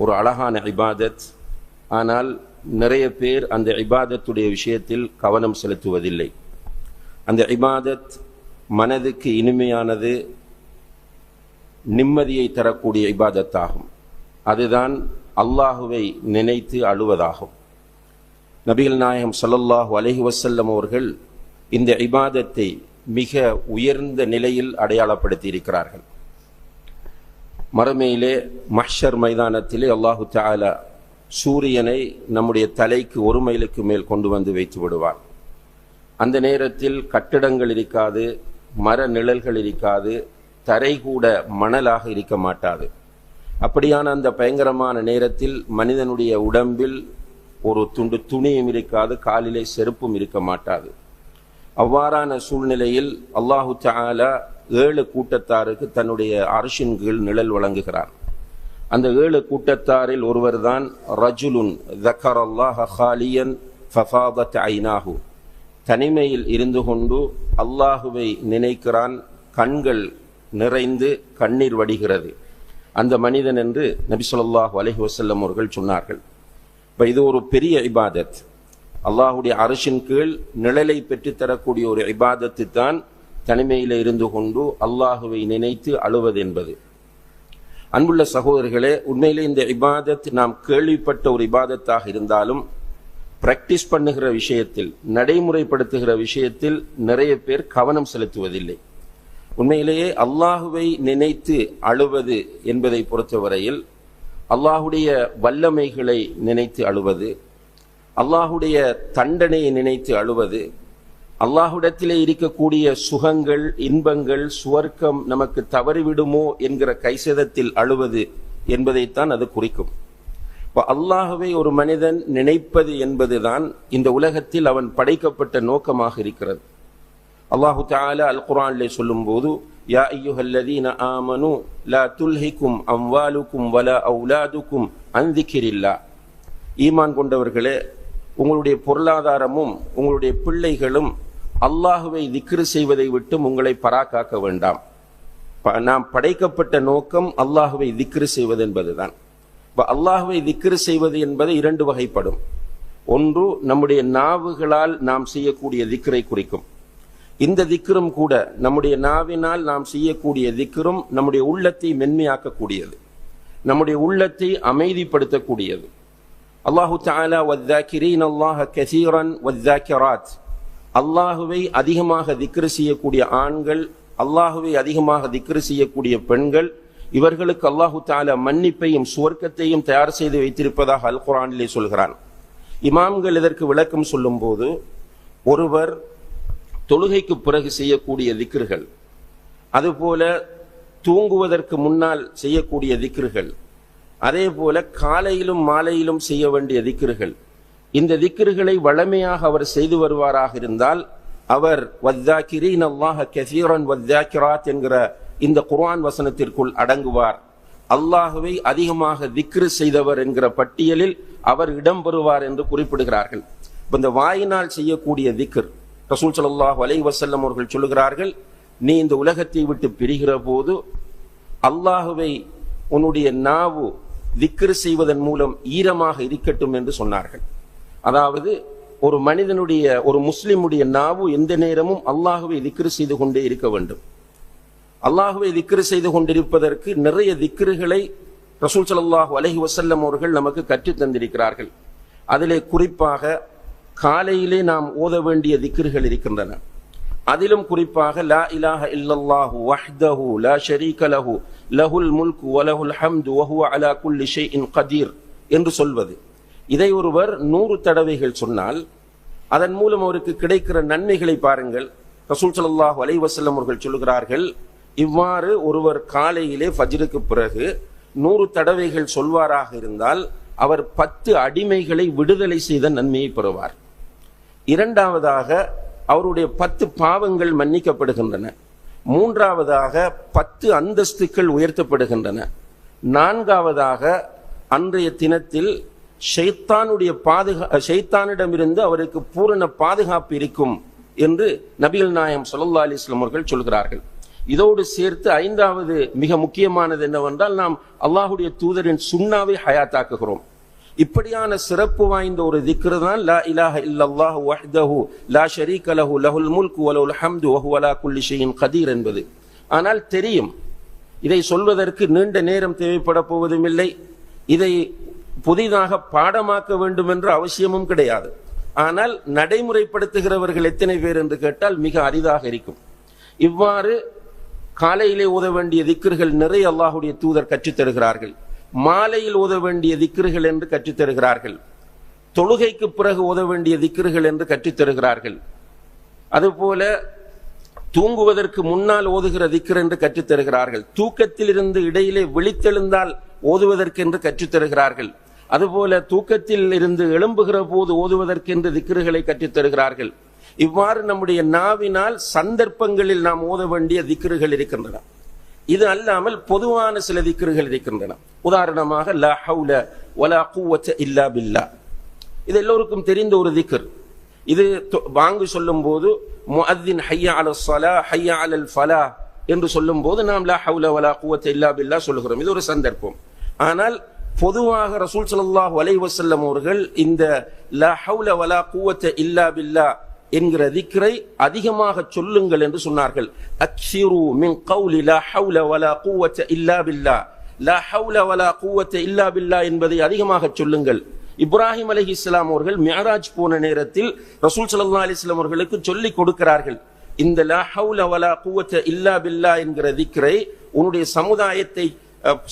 ஒரு அழகான இபாதத். ஆனால் நிறைய பேர் அந்த இபாதத்துடைய விஷயத்தில் கவனம் செலுத்துவதில்லை. அந்த இபாதத் மனதுக்கு இனிமையானது, நிம்மதியை தரக்கூடிய இபாதத்தாகும். அதுதான் அல்லாஹுவை நினைத்து அழுவதாகும். நபிகள் நாயகம் ஸல்லல்லாஹு அலைஹி வஸல்லம் அவர்கள் இந்த இபாதத்தை மிக உயர்ந்த நிலையில் அடையாளப்படுத்தி இருக்கிறார்கள். மறுமையிலே மஹ்ஷர் மைதானத்திலே அல்லாஹு தஆலா சூரியனை நம்முடைய தலைக்கு 1 மைலுக்கு மேல் கொண்டு வந்து வைத்து விடுவார். அந்த நேரத்தில் கட்டிடங்கள் இருக்காது, மர நிழல்கள் இருக்காது, தரை கூட மணலாக இருக்க மாட்டாது. அப்படியான அந்த பயங்கரமான நேரத்தில் மனிதனுடைய உடம்பில் ஒரு துண்டு துணியும் இருக்காது, காலிலே செருப்பும் இருக்க மாட்டாது. அவ்வாறான சூழ்நிலையில் அல்லாஹு தஆலா 7 கூட்டத்தாருக்கு தன்னுடைய அர்ஷின் கீழ் நிழல் வழங்குகிறார். அந்த 7 கூட்டத்தாரில் ஒருவர் தான் ரஜுலுன் ذكرல்லாஹ خاليا ففاضت عيناه. தனிமையில் இருந்து கொண்டு அல்லாஹுவை நினைக்கிறான், கண்கள் நிறைந்து கண்ணீர் வடிகிறது, அந்த மனிதன் என்று நபி ஸல்லல்லாஹு அலைஹி வஸல்லம் அவர்கள் சொன்னார்கள். இது ஒரு பெரிய இபாதத். அல்லாஹுடைய அர்ஷின் கீழ் நிழலை பெற்றுத்தரக்கூடிய ஒரு இபாதத்து தான் தனிமையில் இருந்து கொண்டு அல்லாஹுவை நினைத்து அழுவது என்பது. அன்புள்ள சகோதரர்களே, உண்மையிலே இந்த இபாதத் நாம் கேள்விப்பட்ட ஒரு இபாதத்தாக இருந்தாலும் பிராக்டிஸ் பண்ணுகிற விஷயத்தில், நடைமுறைப்படுத்துகிற விஷயத்தில் நிறைய பேர் கவனம் செலுத்துவதில்லை. உண்மையிலேயே அல்லாஹுவை நினைத்து அழுவது என்பதை பொறுத்தவரையில் அல்லாஹுடைய வல்லமைகளை நினைத்து அழுவது, அல்லாஹுடைய தண்டனையை நினைத்து அழுவது, அல்லாஹுடத்திலே இருக்கக்கூடிய சுகங்கள், இன்பங்கள், சுவர்க்கம் நமக்கு தவறிவிடுமோ என்கிற கைசேதத்தில் அழுவது என்பதைத்தான் அது குறிக்கும். அல்லாஹுவை ஒரு மனிதன் நினைப்பது என்பதுதான் இந்த உலகத்தில் அவன் படைக்கப்பட்ட நோக்கமாக இருக்கிறது. அல்லாஹு தஆலா அல் குர்ஆனிலே சொல்லும்போது, யா அய்யுஹல்லதீன ஆமனு லா துல்ஹிக்கும் அம்வாலுக்கும் வலா அவுலாதுக்கும் அன் திக்ரில்லாஹ். ஈமான் கொண்டவர்களே, உங்களுடைய பொருளாதாரமும் உங்களுடைய பிள்ளைகளும் அல்லாஹுவை திக்ரு செய்வதை விட்டு உங்களை பராக்காக்க வேண்டாம். நாம் படைக்கப்பட்ட நோக்கம் அல்லாஹுவை திக்ரு செய்வது என்பதுதான். அல்லாஹுவை திக்ரு செய்வது என்பது 2 வகைப்படும். ஒன்று, நம்முடைய நாவுகளால் நாம் செய்யக்கூடிய திக்ரை குறிக்கும். இந்த திக்ரும் கூட, நம்முடைய நாவினால் நாம் செய்யக்கூடிய திக்ரும் நம்முடைய உள்ளத்தை மென்மையாக்கக்கூடியது, நம்முடைய உள்ளத்தை அமைதிப்படுத்தக்கூடியது. அல்லாஹு தஆலா வذாக்கிரீன அல்லாஹ கஸீரன் வذாக்கிராத். அல்லாஹுவை அதிகமாக திக்ரு செய்யக்கூடிய ஆண்கள், அல்லாஹுவை அதிகமாக திக்ரு செய்யக்கூடிய பெண்கள், இவர்களுக்கு அல்லாஹு தஆலா மன்னிப்பையும் சுவர்க்கத்தையும் தயார் செய்து வைத்திருப்பதாக அல் குர்ஆனிலே சொல்கிறான். இமாம்கள் இதற்கு விளக்கம் சொல்லும் போது, ஒருவர் தொழுகைக்கு பிறகு செய்யக்கூடிய திக்ருகள், அதுபோல தூங்குவதற்கு முன்னால் செய்யக்கூடிய திக்ருகள், அதே போல காலையிலும் மாலையிலும் செய்ய வேண்டிய திக்ருகள், இந்த திக்ருகளை வளமையாக அவர் செய்து வருவாராக இருந்தால் அவர் வذாக்கிரீன அல்லாஹ கஸீரன் வذாக்கிராத் என்கிற இந்த குர்ஆன் வசனத்திற்குள் அடங்குவார். அல்லாஹுவை அதிகமாக திக்ரு செய்தவர் என்கிற பட்டியலில் அவர் இடம்பெறுவார் என்று குறிப்பிடுகிறார்கள். இந்த வாயினால் செய்யக்கூடிய திக்ர், ரசூல் ஸல்லல்லாஹு அலைஹி வஸல்லம் அவர்கள் சொல்லுகிறார்கள், நீ இந்த உலகத்தை விட்டு பிரிகிற போது அல்லாஹுவை உன்னுடைய நாவு திக்ரு செய்வதன் மூலம் ஈரமாக இருக்கட்டும் என்று சொன்னார்கள். அதாவது ஒரு மனிதனுடைய, ஒரு முஸ்லிமுடைய நாவு எந்த நேரமும் அல்லாஹுவை திக்ரு செய்து கொண்டே இருக்க வேண்டும். அல்லாஹுவை திக்ரு செய்து கொண்டிருப்பதற்கு நிறைய திக்ருகளை ரசூல் ஸல்லல்லாஹு அலைஹி வஸல்லம் அவர்கள் நமக்கு கற்றுத் தந்திருக்கிறார்கள். அதிலே குறிப்பாக காலையிலே நாம் ஓத வேண்டிய திக்ருகள் இருக்கின்றன. அதிலும் குறிப்பாக லா இலாஹ இல்லல்லாஹு வஹ்தஹு லா ஷரீக லஹு லஹுல் முல்கு வ லஹுல் ஹம்து வ ஹுவ அலா குல்லி ஷைஇன் கதீர் என்று சொல்வது. இதை ஒருவர் 100 தடவைகள் சொன்னால் அதன் மூலம் அவருக்கு கிடைக்கிற நன்மைகளை பாருங்கள். ரசூல் ஸல்லல்லாஹு அலைஹி வஸல்லம் அவர்கள் சொல்கிறார்கள், இவ்வாறு ஒருவர் காலையிலே ஃபஜ்ருக்கு பிறகு 100 தடவைகள் சொல்வாராக இருந்தால் அவர் 10 அடிமைகளை விடுதலை செய்த நன்மையை பெறுவார். இரண்டாவதாக அவருடைய 10 பாவங்கள் மன்னிக்கப்படுகின்றன. மூன்றாவதாக 10 அந்தஸ்துக்கள் உயர்த்தப்படுகின்றன. நான்காவதாக அன்றைய தினத்தில் ஷைத்தானிடமிருந்து அவருக்கு பூரண பாதுகாப்பு இருக்கும் என்று நபிகள் நாயகம் ஸல்லல்லாஹு அலைஹி வஸல்லம் அவர்கள் சொல்கிறார்கள். இதோடு சேர்த்து ஐந்தாவது மிக முக்கியமானது என்னவென்றால், நாம் அல்லாஹுடைய தூதரின் சுன்னாவை ஹயாத்தாக்குகிறோம். இப்படியான சிறப்பு வாய்ந்த ஒரு திக்ர் தான் லா இலாஹ இல்லல்லாஹு வஹ்தஹு லா ஷரீக லஹு லஹுல் முல்கு வ லஹுல் ஹம்து வ ஹுவ அலா குல்லி ஷைஇன் கதீர் என்பது. ஆனால் தெரியும், இதை சொல்வதற்கு நீண்ட நேரம் தேவைப்பட போவதும் இல்லை, இதை புதிதாக பாடமாக்க வேண்டும் என்ற அவசியமும் கிடையாது. ஆனால் நடைமுறைப்படுத்துகிறவர்கள் எத்தனை பேர் என்று கேட்டால் மிக அரிதாக இருக்கும். இவ்வாறு காலையிலே ஓத வேண்டிய திக்ர்கள் நிறைய அல்லாஹுடைய தூதர் கற்றுத் தருகிறார்கள். மாலையில் ஓத வேண்டிய திக்ர்கள் என்று கற்றுத் தருகிறார்கள். தொழுகைக்கு பிறகு ஓத வேண்டிய திக்ர்கள் என்று கற்றுத் தருகிறார்கள். அதுபோல தூங்குவதற்கு முன்னால் ஓதுகிற திக்ர் என்று கற்றுத் தருகிறார்கள். தூக்கத்தில் இருந்து இடையிலே விழித்தெழுந்தால் ஓதுவதற்கென்று கற்றுத் தருகிறார்கள். அதுபோல தூக்கத்தில் இருந்து எழும்புகிற போது ஓதுவதற்கென்று திக்ருகளை கற்றுத் தருகிறார்கள். இவ்வாறு நம்முடைய நாவினால் சந்தர்ப்பங்களில் நாம் ஓத வேண்டிய திக்ருகள் இருக்கின்றன. இது அல்லாமல் பொதுவான சில திக்ருகள் இருக்கின்றன. உதாரணமாக லா ஹவுல வலா குவத்த இல்லா பில்லாஹ், இது எல்லோருக்கும் தெரிந்த ஒரு திக்ர். இது வாங்கு சொல்லும் போது முஅத்தின் ஹய்யா அலல் ஸலாஹ் ஹய்யா அலல் ஃபலாஹ் என்று சொல்லும் போது நாம் லா ஹவுல வலா குவத்த இல்லா பில்லாஹ் சொல்லுகிறோம். இது ஒரு சந்தர்ப்பம். ஆனால் பொதுவாக ரசூல் ஸல்லல்லாஹு அலைஹி வஸல்லம் அவர்கள் இந்த லா ஹவுல வலா குவத்த இல்லா பில்லாஹ் என்கிற திக்ரை அதிகமாக சொல்லுங்கள் என்று சொன்னார்கள். அக்ஸிரு மின் கௌலி லா ஹவுல வலா குவத்த இல்லா பில்லாஹ், லா ஹவுல வலா குவத்த இல்லா பில்லாஹ் என்பதை அதிகமாக சொல்லுங்கள். இப்ராஹிம் அலைஹிஸ்ஸலாம் அவர்கள் மிஅராஜ் போன நேரத்தில் ரசூல் ஸல்லல்லாஹு அலைஹி வஸல்லம் அவர்களுக்கு சொல்லிக் கொடுக்கிறார்கள். இந்த லா ஹவுல வலா குவத்த இல்லா பில்லாஹ் என்கிற திக்ரை உன்னுடைய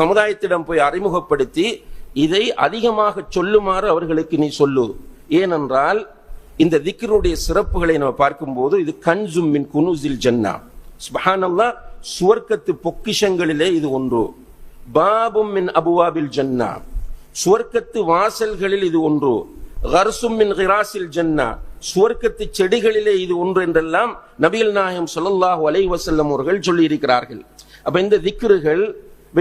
சமுதாயத்திடம் போய் அறிமுகப்படுத்தி இதை அதிகமாக சொல்லுமாறு அவர்களுக்கு நீ சொல்லு. ஏனென்றால் இந்த திக்ருடைய சிறப்புகளை நம்ம பார்க்கும்போது இது கன்சும் மின் குனூஸில் ஜன்னா, சுப்ஹானல்லாஹ், சுவர்க்கத்து பொக்கிஷங்களிலே இது ஒன்று. பாபும் மின் அபுவாபில் ஜன்னா, சுவர்க்கத்து வாசல்களில் இது ஒன்று. கர்சும் மின் கிராஸில் ஜன்னா, சுவர்க்கத்து செடிகளிலே இது ஒன்று என்றெல்லாம் நபிகள் நாயகம் ஸல்லல்லாஹு அலைஹி வஸல்லம் அவர்கள் சொல்லி இருக்கிறார்கள். அப்ப இந்த திக்ருகள்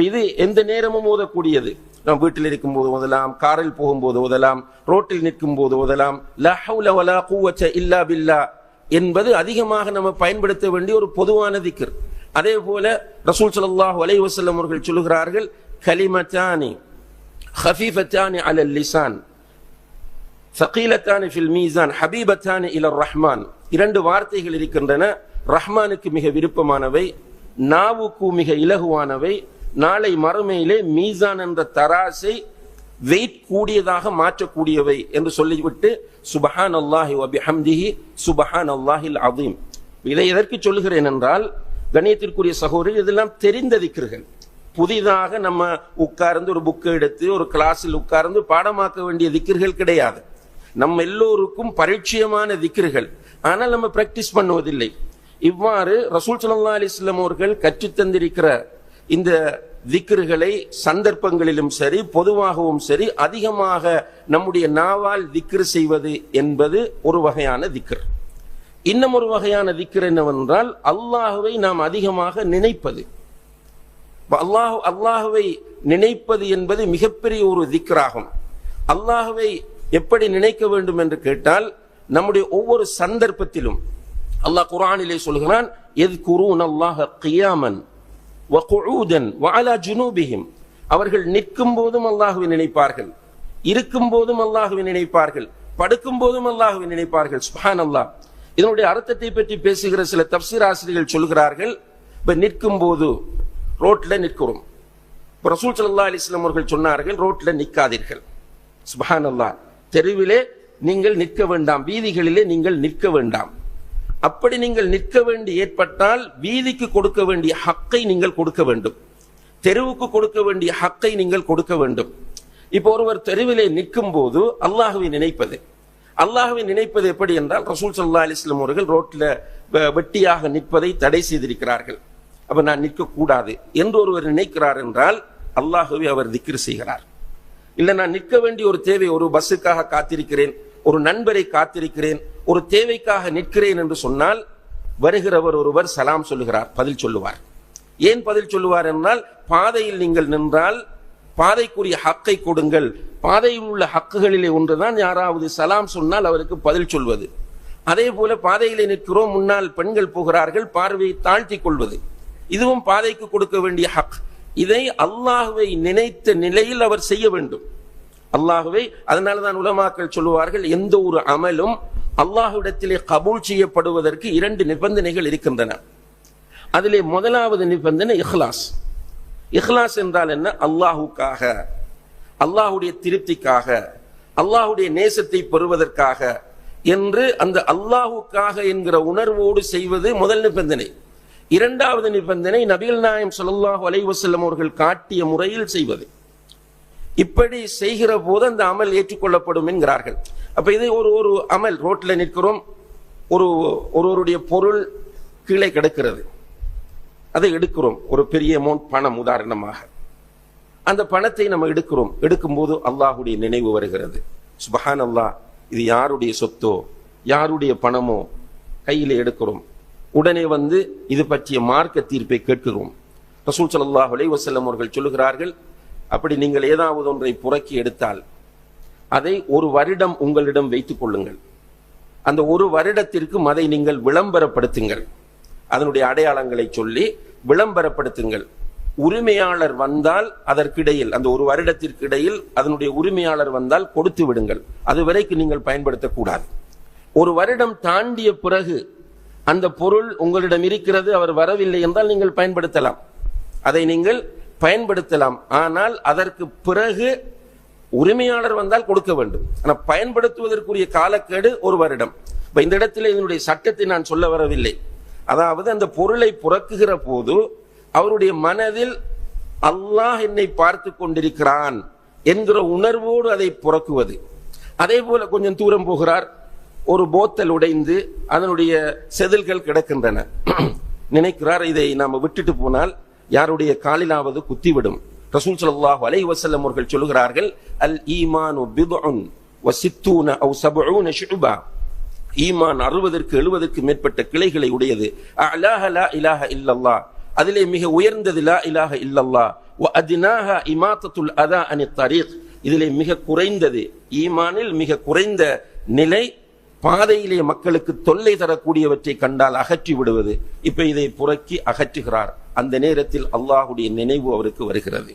இது எந்த நேரமும் ஓதக்கூடியது. நாம் வீட்டில் இருக்கும் போது ஓதலாம், காரில் போகும்போது ஓதலாம், ரோட்டில் நிற்கும் போது ஓதலாம். லா ஹவுல வலா குவத்த இல்லா பில்லாஹ் என்பது அதிகமாக நம்ம பயன்படுத்த வேண்டிய ஒரு பொதுவான திக்ர். அதே போல ரசூல் ஸல்லல்லாஹு அலைஹி வஸல்லம் அவர்கள் சொல்கிறார்கள், கலிமத்தானி خفيفتان على اللسان ثقيلتان في الميزان حبيبتان الى الرحمن. இரண்டு வார்த்தைகள் இருக்கின்றன, ரஹ்மானுக்கு மிக விருப்பமானவை, நாவுக்கு மிக இலகுவானவை, நாளை மறுமையிலே மீசான் என்ற தராசை வெயிட் கூடியதாக மாற்றக்கூடியவை என்று சொல்லிவிட்டு சுப்ஹானல்லாஹி வ பிஹம்திஹி சுப்ஹானல்லாஹில் அஸீம். இதை எதற்கு சொல்கிறேன் என்றால், கண்ணியத்திற்குரிய சகோதரர், இதெல்லாம் தெரிந்த திக்ருகள். புதிதாக நம்ம உட்கார்ந்து ஒரு புக்கை எடுத்து ஒரு கிளாஸில் உட்கார்ந்து பாடமாக்க வேண்டிய திக்ருகள் கிடையாது. நம்ம எல்லோருக்கும் பரிச்சயமான திக்ருகள், ஆனால் நம்ம பிராக்டிஸ் பண்ணுவதில்லை. இவ்வாறு ரசூல் ஸல்லல்லாஹு அலைஹி வஸல்லம் அவர்கள் கற்றுத்தந்திருக்கிற இந்த திக்ருகளை சந்தர்ப்பங்களிலும் சரி பொதுவாகவும் சரி அதிகமாக நம்முடைய நாவால் திக்ர் செய்வது என்பது ஒரு வகையான திக்ர். இன்னும் ஒரு வகையான திக்ர் என்னவென்றால், அல்லாஹுவை நாம் அதிகமாக நினைப்பது. அல்லாஹுவை நினைப்பது என்பது மிகப்பெரிய ஒரு திக்ராகும். அல்லாஹுவை எப்படி நினைக்க வேண்டும் என்று கேட்டால், நம்முடைய ஒவ்வொரு சந்தர்ப்பத்திலும் அல்லாஹ் குர்ஆனிலே சொல்கிறான், யذ்குரூனல்லாஹ கியாமன் வ குஊதன் வ அலா ஜுனூபிஹிம். அவர்கள் நிற்கும் போதும் அல்லாஹுவை நினைப்பார்கள், இருக்கும் போதும் அல்லாஹுவை நினைப்பார்கள், படுக்கும் போதும் அல்லாஹுவை நினைப்பார்கள். சுப்ஹானல்லாஹ். இதனுடைய அர்த்தத்தை பற்றி பேசுகிற சில தஃப்சீர் ஆசிரியர்கள் சொல்கிறார்கள், இப்ப நிற்கும் போது ரோட்ல நிற்கிறோம். ரசூல் ஸல்லல்லாஹு அலைஹி வஸல்லம் அவர்கள் சொன்னார்கள், ரோட்ல நிற்காதீர்கள். சுப்ஹானல்லாஹ். தெருவிலே நீங்கள் நிற்க வேண்டாம், வீதிகளிலே நீங்கள் நிற்க வேண்டாம். அப்படி நீங்கள் நிற்க வேண்டி ஏற்பட்டால் வீதிக்கு கொடுக்க வேண்டிய ஹக்கை நீங்கள் கொடுக்க வேண்டும், தெருவுக்கு கொடுக்க வேண்டிய ஹக்கை நீங்கள் கொடுக்க வேண்டும். இப்போ ஒருவர் தெருவிலே நிற்கும் போது அல்லாஹுவை நினைப்பது, அல்லாஹுவை நினைப்பது எப்படி என்றால், ரசூல் ஸல்லல்லாஹு அலைஹி வஸல்லம் அவர்கள் ரோட்ல வெட்டியாக நிற்பதை தடை செய்திருக்கிறார்கள். அப்ப நான் நிற்க கூடாது என்று ஒருவர் நினைக்கிறார் என்றால் அல்லாஹுவை அவர் திக்ர் செய்கிறார். இல்ல நான் நிற்க வேண்டிய ஒரு தேவை, ஒரு பஸ்ஸுக்காக காத்திருக்கிறேன், ஒரு நண்பரை காத்திருக்கிறேன், ஒரு தேவைக்காக நிற்கிறேன் என்று சொன்னால் வருகிறவர் ஒருவர் சலாம் சொல்லுகிறார், பதில் சொல்லுவார். ஏன் பதில் சொல்லுவார் என்றால், பாதையில் நீங்கள் நின்றால் பாதைக்குரிய ஹக்கை கொடுங்கள். பாதையில் உள்ள ஹக்குகளிலே ஒன்றுதான் யாராவது சலாம் சொன்னால் அவருக்கு பதில் சொல்வது. அதே போல பாதையிலே நிற்கிறோம், முன்னால் பெண்கள் போகிறார்கள், பார்வையை தாழ்த்தி கொள்வது. இதுவும் பாதைக்கு கொடுக்க வேண்டிய ஹக். இதை அல்லாஹ்வை நினைத்த நிலையில் அவர் செய்ய வேண்டும். அல்லாஹ்வை, அதனாலதான் உலமாக்கள் சொல்லுவார்கள், எந்த ஒரு அமலும் அல்லாஹ்விடத்திலே கபூல் செய்யப்படுவதற்கு 2 நிபந்தனைகள் இருக்கின்றன. அதிலே முதலாவது நிபந்தனை இஹ்லாஸ். இஹ்லாஸ் என்றால் என்ன? அல்லாஹுக்காக, அல்லாஹுடைய திருப்திக்காக, அல்லாஹுடைய நேசத்தை பெறுவதற்காக என்று அந்த அல்லாஹுக்காக என்கிற உணர்வோடு செய்வது முதல் நிபந்தனை. இரண்டாவது நிபந்தனை நபிகள் நாயகம் ஸல்லல்லாஹு அலைஹி வஸல்லம் அவர்கள் காட்டிய முறையில் செய்வது. இப்படி செய்கிற போது அந்த அமல் ஏற்றுக்கொள்ளப்படும் என்கிறார்கள். அப்ப இது ஒரு அமல். ரோட்ல நிற்கிறோம், ஒருவருடைய பொருள் கீழே கிடக்கிறது, அதை எடுக்கிறோம். ஒரு பெரிய அமௌண்ட் பணம் உதாரணமாக, அந்த பணத்தை நம்ம எடுக்கிறோம். எடுக்கும்போது அல்லாஹுடைய நினைவு வருகிறது. சுப்ஹானல்லாஹ், இது யாருடைய சொத்தோ யாருடைய பணமோ கையில எடுக்கிறோம். உடனே இது பற்றிய மார்க்க தீர்ப்பை கேட்கிறோம். ரசூல் ஸல்லல்லாஹு அலைஹி வஸல்லம் அவர்கள் சொல்லுகிறார்கள், அப்படி நீங்கள் ஏதாவது ஒன்றை புறக்கி எடுத்தால் அதை 1 வருடம் உங்களிடம் வைத்துக் கொள்ளுங்கள். அந்த 1 வருடத்திற்கு அதை நீங்கள் விளம்பரப்படுத்துங்கள். அதனுடைய அடையாளங்களை சொல்லி விளம்பரப்படுத்துங்கள். உரிமையாளர் வந்தால் அதற்கிடையில், அந்த 1 வருடத்திற்கு இடையில் அதனுடைய உரிமையாளர் வந்தால் கொடுத்து விடுங்கள். அதுவரைக்கும் நீங்கள் பயன்படுத்தக்கூடாது. 1 வருடம் தாண்டிய பிறகு அந்த பொருள் உங்களிடம் இருக்கிறது, அவர் வரவில்லை என்றால் நீங்கள் பயன்படுத்தலாம், அதை நீங்கள் பயன்படுத்தலாம். ஆனால் அதற்கு பிறகு உரிமையாளர் வந்தால் கொடுக்க வேண்டும். ஆனால் பயன்படுத்துவதற்குரிய காலக்கெடு 1 வருடம். இப்ப இந்த இடத்துல இதனுடைய சட்டத்தை நான் சொல்ல வரவில்லை. அதாவது அந்த பொருளை புறக்குகிற போது அவருடைய மனதில் அல்லாஹ் என்னை பார்த்து கொண்டிருக்கிறான் என்கிற உணர்வோடு அதை புறக்குவது. அதே போல கொஞ்சம் தூரம் போகிறார், ஒரு போத்தல் உடைந்து அதனுடைய செதில்கள் கிடக்கின்றன. நினைக்கிறார், இதை நாம விட்டுட்டு போனால் யாருடைய காலிலாவது குத்திவிடும். ரசூல் ஸல்லல்லாஹு அலைஹி வஸல்லம் அவர்கள் சொல்லுகிறார்கள், அல் ஈமானு பிதுஉன் வ சித்தூன அவ் சபஊன ஷுபா. ஈமான் 60க்கு 70க்கு மேற்பட்ட கிளைகளை உடையது. அஅலாஹ லா இலாஹ இல்லல்லாஹ், அதிலே மிக உயர்ந்தது லா இலாஹ இல்லல்லாஹ். வ அத்னாஹ இமாத்தத்துல் அதா அனித் தரீக், இதிலே மிக குறைந்தது, ஈமானில் மிக குறைந்த நிலை பாதையிலே மக்களுக்கு தொல்லை தரக்கூடியவற்றை கண்டால் அகற்றி விடுவது. இப்ப இதை புறக்கி அகற்றுகிறார். அந்த நேரத்தில் அல்லாஹுடைய நினைவு அவருக்கு வருகிறது.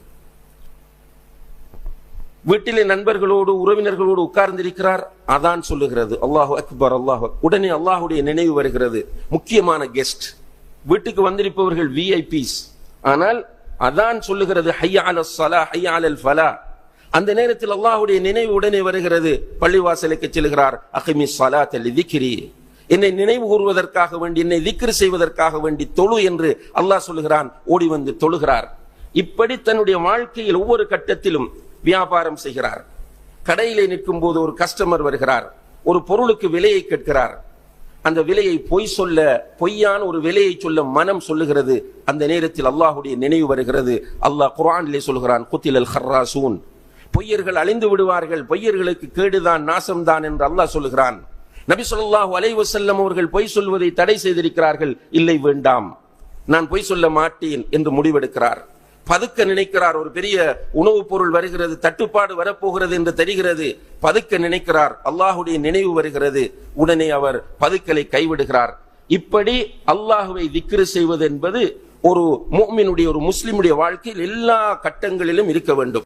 வீட்டிலே நண்பர்களோடு உறவினர்களோடு உட்கார்ந்திருக்கிறார், அதான் சொல்லுகிறது அல்லாஹு அக்பர், அல்லாஹு. உடனே அல்லாஹுடைய நினைவு வருகிறது. முக்கியமான கெஸ்ட், வீட்டுக்கு வந்திருப்பவர்கள் விஐபிஸ். ஆனால் அதான் சொல்லுகிறது ஹய்யா அலஸ் ஸலாஹ் ஹய்யா அலல் ஃபலாஹ். அந்த நேரத்தில் அல்லாஹுடைய நினைவு உடனே வருகிறது. பள்ளிவாசலுக்கு செல்கிறார். அகிமிஸ் ஸலாத்த லிதிக்ரி, என்னை நினைவு கூறுவதற்காக வேண்டி, என்னை திக்ர் செய்வதற்காக வேண்டி தொழு என்று அல்லாஹ் சொல்லுகிறான். ஓடி வந்து தொழுகிறார். இப்படி தன்னுடைய வாழ்க்கையில் ஒவ்வொரு கட்டத்திலும் வியாபாரம் செய்கிறார். கடையிலே நிற்கும் போது ஒரு கஸ்டமர் வருகிறார், ஒரு பொருளுக்கு விலையை கேட்கிறார். அந்த விலையை பொய்யான ஒரு விலையை சொல்ல மனம் சொல்லுகிறது. அந்த நேரத்தில் அல்லாஹுடைய நினைவு வருகிறது. அல்லாஹ் குர்ஆனிலே சொல்கிறான், குத்திலல் ஹர்ராசூன், பொய்யர்கள் அழிந்து விடுவார்கள், பொய்யர்களுக்கு கேடுதான் நாசம்தான் என்று அல்லாஹ் சொல்லுகிறான். நபி ஸல்லல்லாஹு அலைஹி வஸல்லம் அவர்கள் பொய் சொல்வதை தடை செய்திருக்கிறார்கள். இல்லை, வேண்டாம், நான் பொய் சொல்ல மாட்டேன் என்று முடிவெடுக்கிறார். பதுக்க நினைக்கிறார். ஒரு பெரிய உணவுப் பொருள் வருகிறது, தட்டுப்பாடு வரப்போகிறது என்று தெரிகிறது. பதுக்க நினைக்கிறார். அல்லாஹுடைய நினைவு வருகிறது. உடனே அவர் பதுக்கலை கைவிடுகிறார். இப்படி அல்லாஹுவை திக்ர் செய்வது என்பது ஒரு முஃமினுடைய, ஒரு முஸ்லிமுடைய வாழ்க்கையில் எல்லா கட்டங்களிலும் இருக்க வேண்டும்.